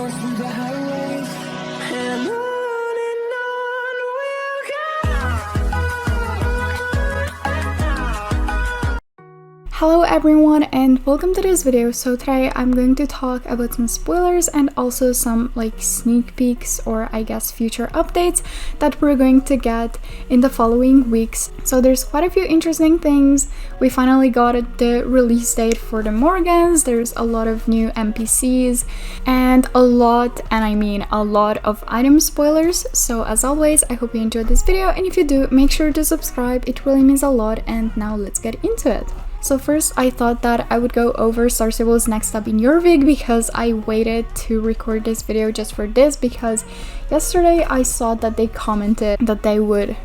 roar through the highways, and on we'll go. Hello everyone and welcome to this video. So today I'm going to talk about some spoilers and also some sneak peeks, or I guess future updates that we're going to get in the following weeks. So there's quite a few interesting things. We finally got the release date for the Morgans. There's a lot of new NPCs and I mean a lot of item spoilers. So as always, I hope you enjoyed this video, and if you do, make sure to subscribe. It really means a lot. And now let's get into it. So first, I thought that I would go over Star Stable next up in Jorvik, because I waited to record this video just for this, because yesterday I saw that they commented that they would,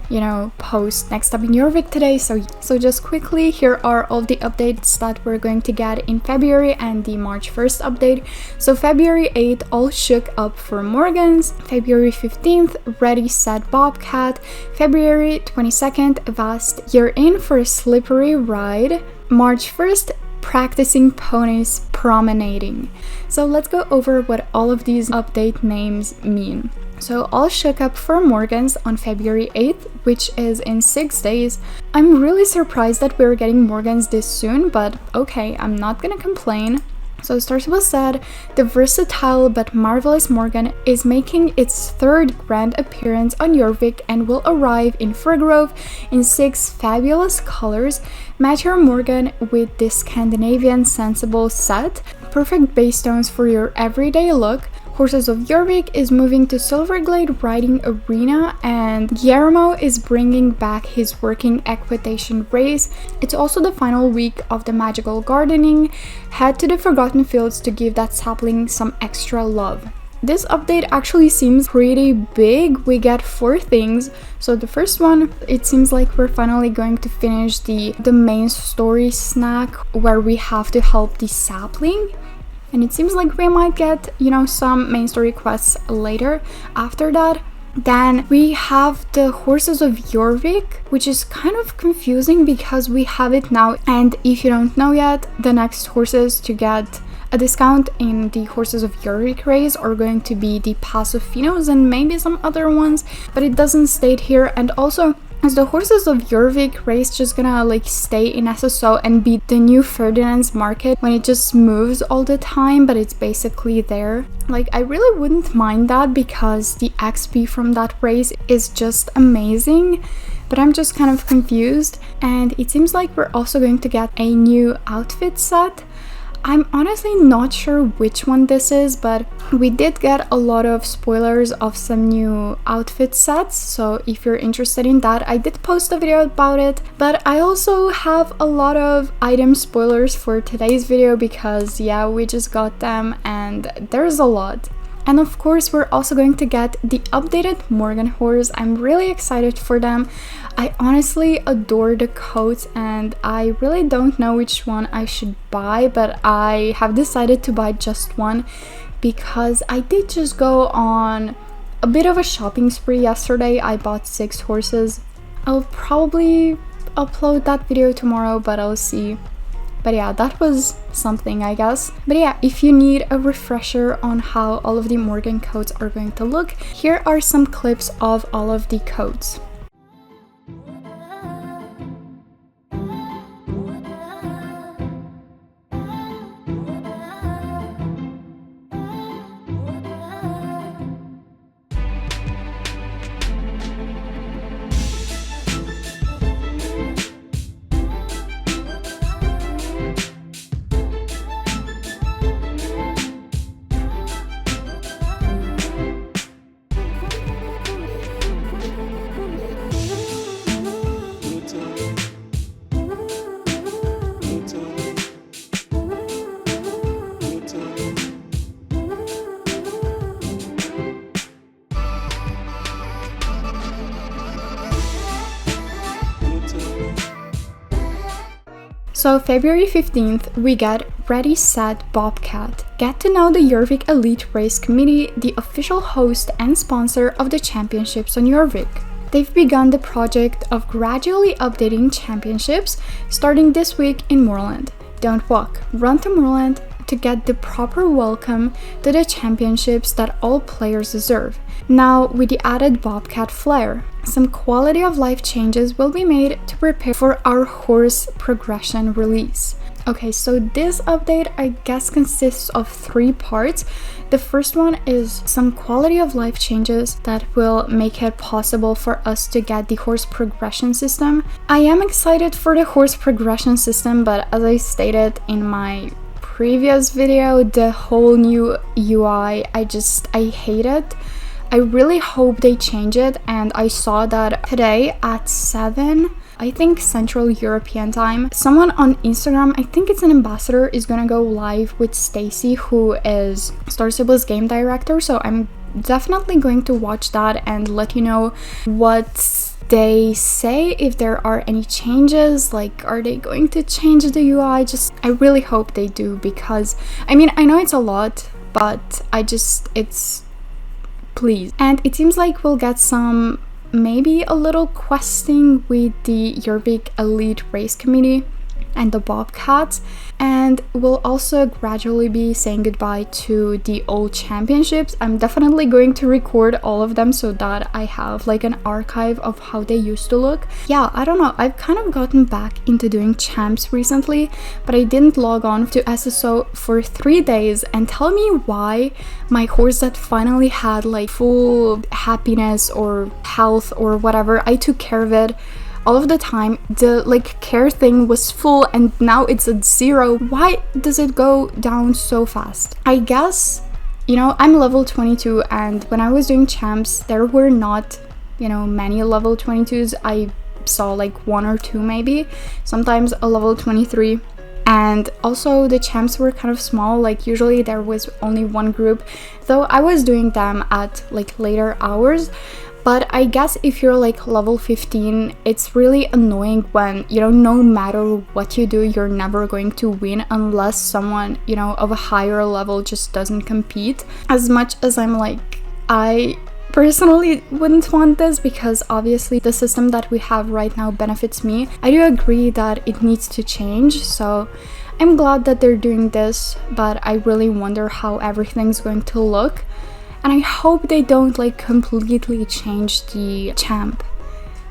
post next up in Jorvik today. So just quickly, here are all the updates that we're going to get in February and the March 1st update. So February 8th, all shook up for Morgans. February 15th, ready set Bobcat. February 22nd, vast, you're in for a slippery ride. March 1st, practicing ponies promenading. So let's go over what all of these update names mean. So all shook up for Morgans on February 8th, which is in 6 days. I'm really surprised that we're getting Morgans this soon, but okay, I'm not gonna complain. So Star Stable said, the versatile but marvelous Morgan is making its 3rd grand appearance on Jorvik and will arrive in Firgrove in 6 fabulous colors. Match your Morgan with this Scandinavian sensible set. Perfect base stones for your everyday look. Horses of Jorvik is moving to Silverglade Riding Arena, and Guillermo is bringing back his working equitation race. It's also the final week of the magical gardening. Head to the Forgotten Fields to give that sapling some extra love. This update actually seems pretty big. We get 4 things. So the first one, it seems like we're finally going to finish the main story snack where we have to help the sapling. And it seems like we might get, some main story quests later after that. Then we have the Horses of Jorvik, which is kind of confusing because we have it now. And if you don't know yet, the next horses to get a discount in the Horses of Jorvik race are going to be the Pasofinos and maybe some other ones, but it doesn't state here. And also, is the Horses of Jorvik race just gonna stay in SSO and be the new Ferdinand's Market when it just moves all the time, but it's basically there? I really wouldn't mind that, because the XP from that race is just amazing, but I'm just kind of confused. And it seems like we're also going to get a new outfit set. I'm honestly not sure which one this is, but we did get a lot of spoilers of some new outfit sets, so if you're interested in that, I did post a video about it. But I also have a lot of item spoilers for today's video, because yeah, we just got them and there's a lot. And of course, we're also going to get the updated Morgan horse. I'm really excited for them. I honestly adore the coats, and I really don't know which one I should buy, but I have decided to buy just one because I did just go on a bit of a shopping spree yesterday. I bought 6 horses. I'll probably upload that video tomorrow, but I'll see. But yeah, that was something, I guess. But yeah, if you need a refresher on how all of the Morgan coats are going to look, here are some clips of all of the coats. So February 15th, we get Ready Set Bobcat. Get to know the Jorvik Elite Race Committee, the official host and sponsor of the championships on Jorvik. They've begun the project of gradually updating championships, starting this week in Moorland. Don't walk, run to Moorland to get the proper welcome to the championships that all players deserve. Now, with the added Bobcat flair, some quality of life changes will be made to prepare for our horse progression release. Okay, so this update I guess consists of 3 parts. The first one is some quality of life changes that will make it possible for us to get the horse progression system. I am excited for the horse progression system, but as I stated in my previous video, the whole new UI, I hate it. I really hope they change it, and I saw that today at 7, I think Central European time, someone on Instagram, I think it's an ambassador, is gonna go live with Stacy, who is Star Sible's game director, so I'm definitely going to watch that and let you know what they say, if there are any changes, like are they going to change the UI. I really hope they do, because I mean, I know it's a lot, but it's please. And it seems like we'll get some, maybe a little questing with the Jorvik Elite Race Committee and the Bobcats, and we'll also gradually be saying goodbye to the old championships. I'm definitely going to record all of them so that I have like an archive of how they used to look. Yeah, I don't know, I've kind of gotten back into doing champs recently, but I didn't log on to SSO for 3 days, and tell me why my horse that finally had like full happiness or health or whatever, I took care of it all of the time, the like care thing was full and now it's at 0. Why does it go down so fast? I guess, you know, I'm level 22, and when I was doing champs there were not, you know, many level 22s. I saw like 1 or 2 maybe, sometimes a level 23. And also the champs were kind of small, like usually there was only 1 group, though I was doing them at like later hours. But I guess if you're like level 15, it's really annoying when, you know, no matter what you do, you're never going to win unless someone, you know, of a higher level just doesn't compete. As much as I'm like, I personally wouldn't want this, because obviously the system that we have right now benefits me. I do agree that it needs to change, so I'm glad that they're doing this, but I really wonder how everything's going to look. And I hope they don't like completely change the champ.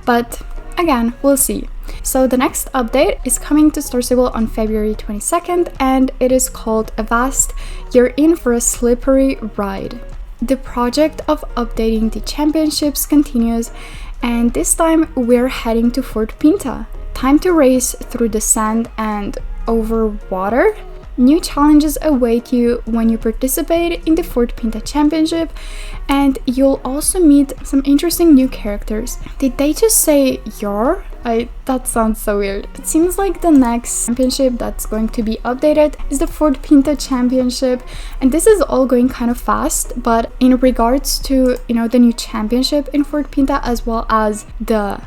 But again, we'll see. So the next update is coming to Star Stable on February 22nd, and it is called Avast, You're In for a Slippery Ride. The project of updating the championships continues, and this time we're heading to Fort Pinta. Time to race through the sand and over water. New challenges await you when you participate in the Fort Pinta Championship, and you'll also meet some interesting new characters. Did they just say your? That sounds so weird. It seems like the next championship that's going to be updated is the Fort Pinta Championship, and this is all going kind of fast, but in regards to, you know, the new championship in Fort Pinta as well as the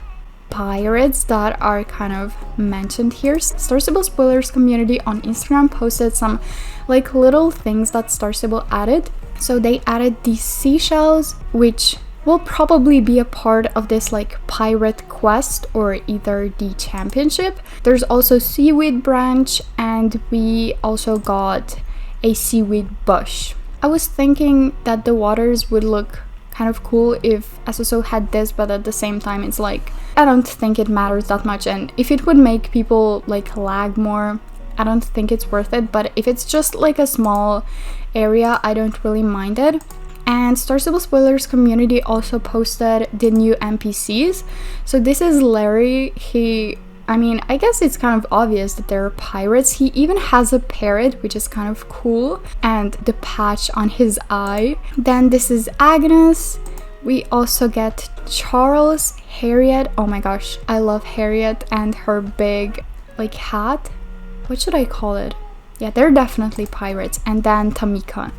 pirates that are kind of mentioned here, Star Stable Spoilers community on Instagram posted some like little things that Star Stable added. So they added these seashells, which will probably be a part of this like pirate quest or either the championship. There's also seaweed branch, and we also got a seaweed bush. I was thinking that the waters would look kind of cool if SSO had this, but at the same time it's like, I don't think it matters that much, and if it would make people like lag more, I don't think it's worth it. But if it's just like a small area, I don't really mind it. And Star Stable Spoilers community also posted the new NPCs. So this is Larry. I mean, I guess it's kind of obvious that they're pirates. He even has a parrot, which is kind of cool, and the patch on his eye. Then this is Agnes. We also get Charles, Harriet. Oh my gosh, I love Harriet and her big like hat. What should I call it? Yeah, they're definitely pirates. And then Tamika.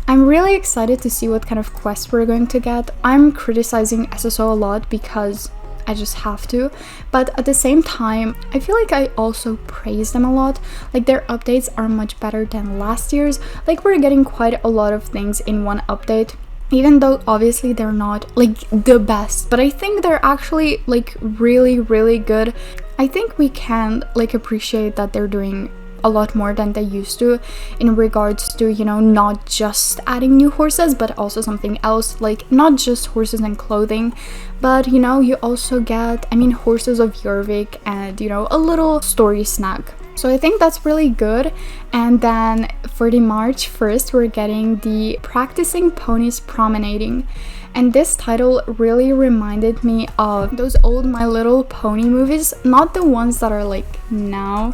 I'm really excited to see what kind of quest we're going to get. I'm criticizing SSO a lot because I just have to, but at the same time I feel like I also praise them a lot. Like their updates are much better than last year's. Like we're getting quite a lot of things in one update, even though obviously they're not like the best, but I think they're actually like really good. I think we can like appreciate that they're doing a lot more than they used to in regards to, you know, not just adding new horses, but also something else, like not just horses and clothing, but you know, you also get, I mean, horses of Jorvik and, you know, a little story snack. So I think that's really good. And then for the March 1st, we're getting the Practicing Ponies Promenading. And this title really reminded me of those old My Little Pony movies, not the ones that are like now,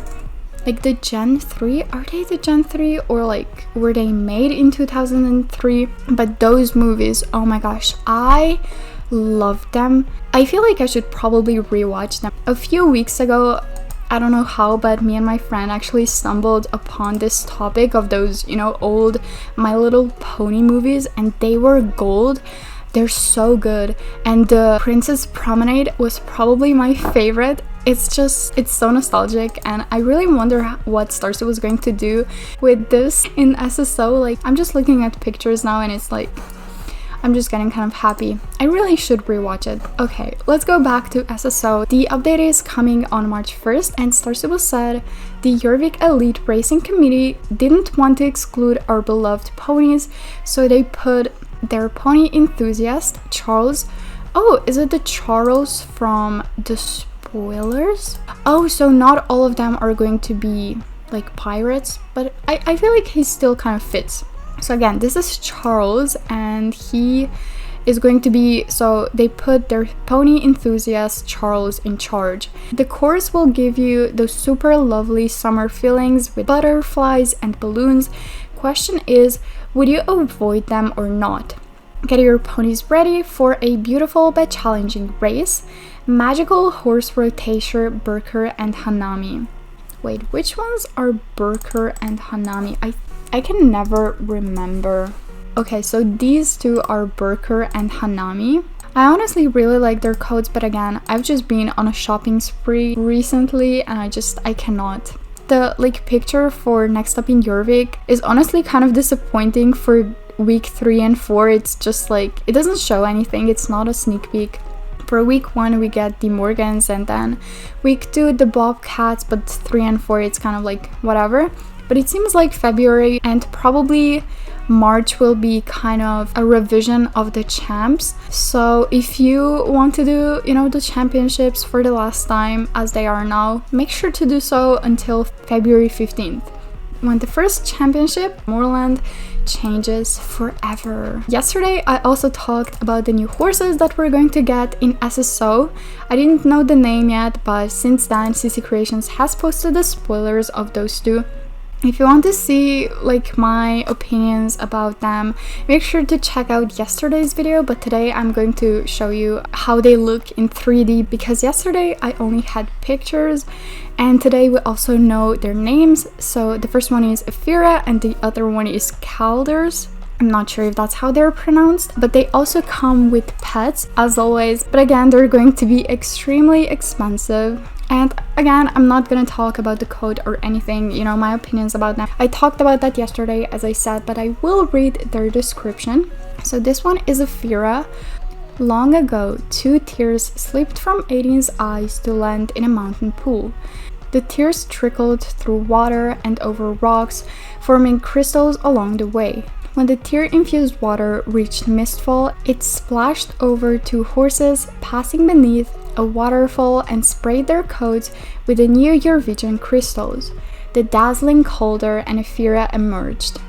like the Gen 3. Are they the Gen 3 or like were they made in 2003? But those movies, oh my gosh, I loved them. I feel like I should probably rewatch them. A few weeks ago, I don't know how, but me and my friend actually stumbled upon this topic of those, you know, old My Little Pony movies, and they were gold. They're so good. And the Princess Promenade was probably my favorite. It's so nostalgic, and I really wonder what Starcy was going to do with this in SSO. Like, I'm just looking at pictures now and it's like, I'm just getting kind of happy. I really should rewatch it. Okay, let's go back to SSO. The update is coming on March 1st, and Starcy said the Jorvik Elite Racing Committee didn't want to exclude our beloved ponies, so they put their pony enthusiast, Charles. Oh, is it the Charles from the spoilers? Oh, so not all of them are going to be like pirates, but I feel like he still kind of fits. So again, this is Charles, and he is going to be, so they put their pony enthusiast Charles in charge. The course will give you those super lovely summer feelings with butterflies and balloons. Question is, would you avoid them or not? Get your ponies ready for a beautiful but challenging race. Magical horse rotator Birkir and Hanami. Wait, which ones are Birkir and Hanami? I can never remember. Okay, so these two are Birkir and Hanami. I honestly really like their coats, but again, I've just been on a shopping spree recently and I cannot. The like picture for Next Up in Jorvik is honestly kind of disappointing for week 3 and 4. It's just like, it doesn't show anything, it's not a sneak peek. For week 1 we get the Morgans, and then week 2 the Bobcats, but 3 and 4 it's kind of like whatever. But it seems like February and probably March will be kind of a revision of the champs. So if you want to do, you know, the championships for the last time as they are now, make sure to do so until February 15th. When the first championship, Moorland, changes forever. Yesterday I also talked about the new horses that we're going to get in SSO. I didn't know the name yet, but since then CC Creations has posted the spoilers of those two. If you want to see like my opinions about them, make sure to check out yesterday's video, but today I'm going to show you how they look in 3D, because yesterday I only had pictures and today we also know their names. So the first one is Ephyra and the other one is Calders. I'm not sure if that's how they're pronounced, but they also come with pets as always, but again they're going to be extremely expensive. And again, I'm not gonna talk about the code or anything, you know, my opinions about them. I talked about that yesterday, as I said, but I will read their description. So this one is Ephyra. Long ago, 2 tears slipped from Aiden's eyes to land in a mountain pool. The tears trickled through water and over rocks, forming crystals along the way. When the tear-infused water reached Mistfall, it splashed over 2 horses, passing beneath a waterfall and sprayed their coats with the new Jorvikian crystals. The dazzling Calder and Ephyra emerged.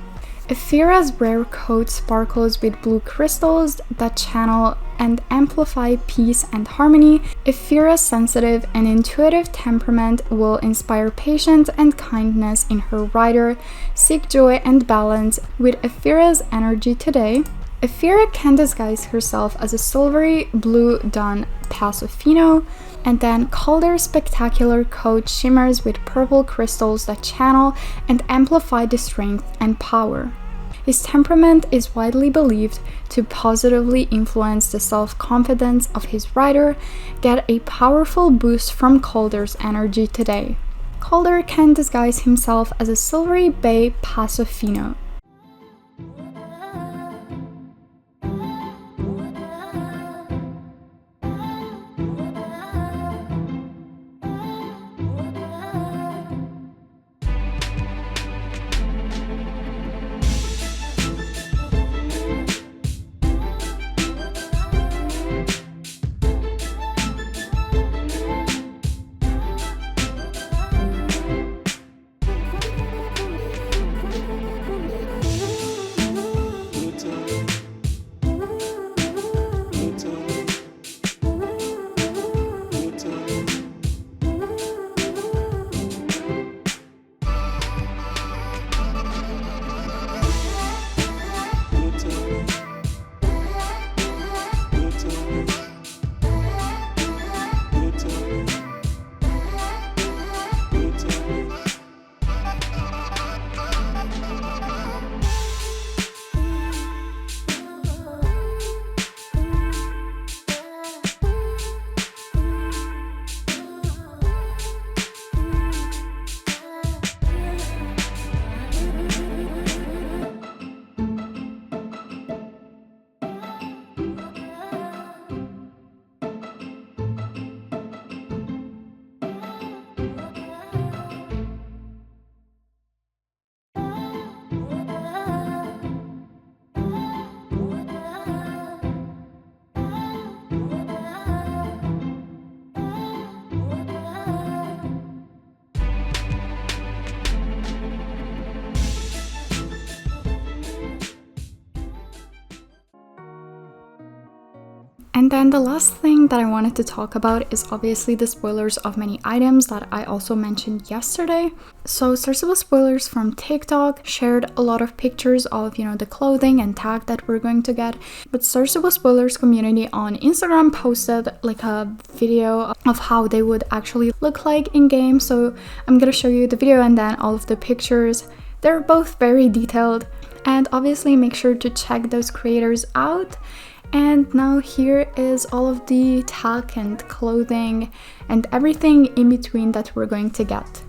Ephyra's rare coat sparkles with blue crystals that channel and amplify peace and harmony. Ephyra's sensitive and intuitive temperament will inspire patience and kindness in her rider. Seek joy and balance with Ephyra's energy today. Ephyra can disguise herself as a silvery blue dawn Pasofino, and then Calder's spectacular coat shimmers with purple crystals that channel and amplify the strength and power. His temperament is widely believed to positively influence the self-confidence of his rider. Get a powerful boost from Calder's energy today. Calder can disguise himself as a silvery bay Pasofino. And then the last thing that I wanted to talk about is obviously the spoilers of many items that I also mentioned yesterday. So Starstable Spoilers from TikTok shared a lot of pictures of, you know, the clothing and tag that we're going to get. But Starstable Spoilers community on Instagram posted like a video of how they would actually look like in game. So I'm gonna show you the video and then all of the pictures. They're both very detailed, and obviously make sure to check those creators out. And now here is all of the tag and clothing and everything in between that we're going to get.